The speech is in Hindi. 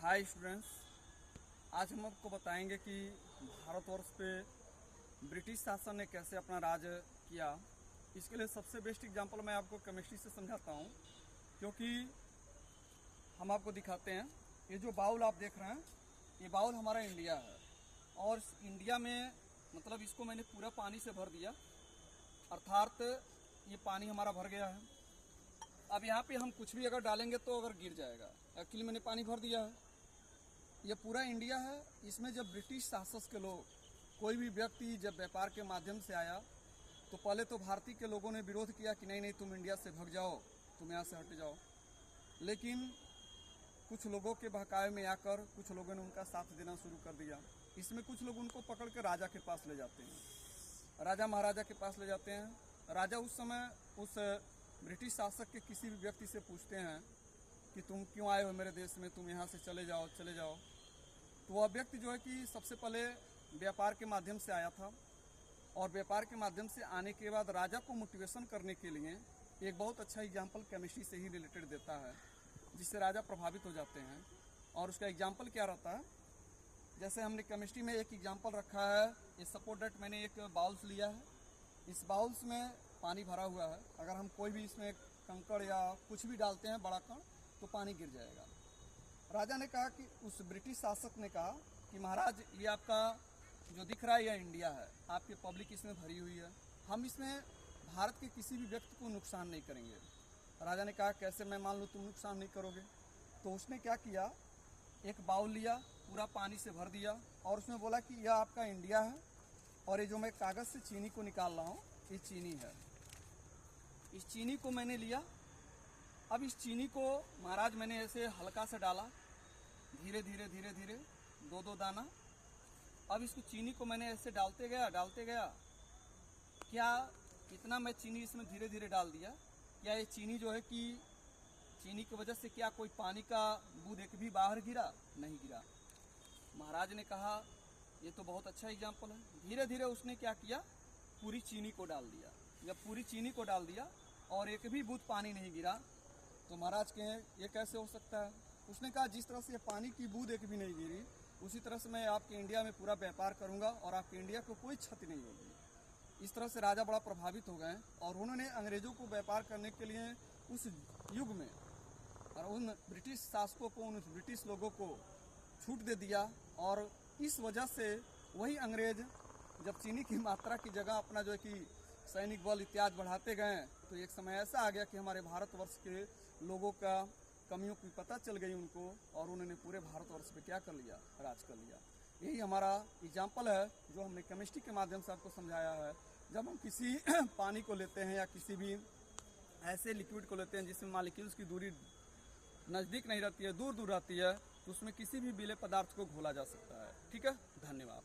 हाय स्टूडेंट्स, आज हम आपको बताएंगे कि भारतवर्ष पे ब्रिटिश शासन ने कैसे अपना राज किया। इसके लिए सबसे बेस्ट एग्जांपल मैं आपको केमिस्ट्री से समझाता हूँ, क्योंकि हम आपको दिखाते हैं। ये जो बाउल आप देख रहे हैं, ये बाउल हमारा इंडिया है, और इस इंडिया में मतलब इसको मैंने पूरा पानी से भर दिया, अर्थात ये पानी हमारा भर गया है। अब यहाँ पे हम कुछ भी अगर डालेंगे तो अगर गिर जाएगा। एक्चुअली मैंने पानी भर दिया है, ये पूरा इंडिया है। इसमें जब ब्रिटिश शासक के लोग, कोई भी व्यक्ति जब व्यापार के माध्यम से आया तो पहले तो भारतीय के लोगों ने विरोध किया कि नहीं नहीं, तुम इंडिया से भाग जाओ, तुम यहाँ से हट जाओ। लेकिन कुछ लोगों के बहकावे में आकर कुछ लोगों ने उनका साथ देना शुरू कर दिया। इसमें कुछ लोग उनको पकड़ के राजा के पास ले जाते हैं, राजा महाराजा के पास ले जाते हैं। राजा उस समय उस ब्रिटिश शासक के किसी भी व्यक्ति से पूछते हैं कि तुम क्यों आए हो मेरे देश में, तुम यहाँ से चले जाओ चले जाओ। तो वह व्यक्ति जो है कि सबसे पहले व्यापार के माध्यम से आया था, और व्यापार के माध्यम से आने के बाद राजा को मोटिवेशन करने के लिए एक बहुत अच्छा एग्जाम्पल केमिस्ट्री से ही रिलेटेड देता है, जिससे राजा प्रभावित हो जाते हैं। और उसका एग्जाम्पल क्या रहता है, जैसे हमने केमिस्ट्री में एक एग्जाम्पल रखा है। ये सपोज दैट मैंने एक बाउल्स लिया है, इस बाउल्स में पानी भरा हुआ है। अगर हम कोई भी इसमें कंकड़ या कुछ भी डालते हैं, बड़ा कण, तो पानी गिर जाएगा। राजा ने कहा कि उस ब्रिटिश शासक ने कहा कि महाराज, ये आपका जो दिख रहा है यह इंडिया है, आपकी पब्लिक इसमें भरी हुई है, हम इसमें भारत के किसी भी व्यक्ति को नुकसान नहीं करेंगे। राजा ने कहा कैसे मैं मान लूँ तुम नुकसान नहीं करोगे। तो उसने क्या किया, एक बाउल लिया, पूरा पानी से भर दिया, और उसमें बोला कि यह आपका इंडिया है, और ये जो मैं कागज़ से चीनी को निकाल रहा हूँ ये चीनी है। इस चीनी को मैंने लिया। अब इस चीनी को महाराज मैंने ऐसे हल्का से डाला, धीरे धीरे धीरे धीरे, दो दो दाना। अब इसको चीनी को मैंने ऐसे डालते गया। क्या इतना मैं चीनी इसमें धीरे धीरे डाल दिया, क्या ये चीनी जो है कि चीनी की वजह से क्या कोई पानी का बूंद एक भी बाहर गिरा? नहीं गिरा। महाराज ने कहा ये तो बहुत अच्छा एग्जाम्पल है। धीरे धीरे उसने क्या किया, पूरी चीनी को डाल दिया। जब पूरी चीनी को डाल दिया और एक भी बूंद पानी नहीं गिरा, तो महाराज कहे ये कैसे हो सकता है। उसने कहा जिस तरह से पानी की बूंद एक भी नहीं गिरी, उसी तरह से मैं आपके इंडिया में पूरा व्यापार करूंगा और आपके इंडिया को कोई क्षति नहीं होगी। इस तरह से राजा बड़ा प्रभावित हो गए, और उन्होंने अंग्रेजों को व्यापार करने के लिए उस युग में और उन ब्रिटिश शासकों को, उन ब्रिटिश लोगों को छूट दे दिया। और इस वजह से वही अंग्रेज जब चीनी की मात्रा की जगह अपना जो है कि सैनिक बल इत्यादि बढ़ाते गए, तो एक समय ऐसा आ गया कि हमारे भारतवर्ष के लोगों का कमियों की पता चल गई उनको, और उन्होंने पूरे भारतवर्ष पे क्या कर लिया, राज कर लिया। यही हमारा एग्जाम्पल है जो हमने केमिस्ट्री के माध्यम से आपको समझाया है। जब हम किसी पानी को लेते हैं या किसी भी ऐसे लिक्विड को लेते हैं जिसमें मॉलिक्यूल्स की दूरी नज़दीक नहीं रहती है, दूर दूर रहती है, तो उसमें किसी भी विलेय पदार्थ को घोला जा सकता है। ठीक है, धन्यवाद।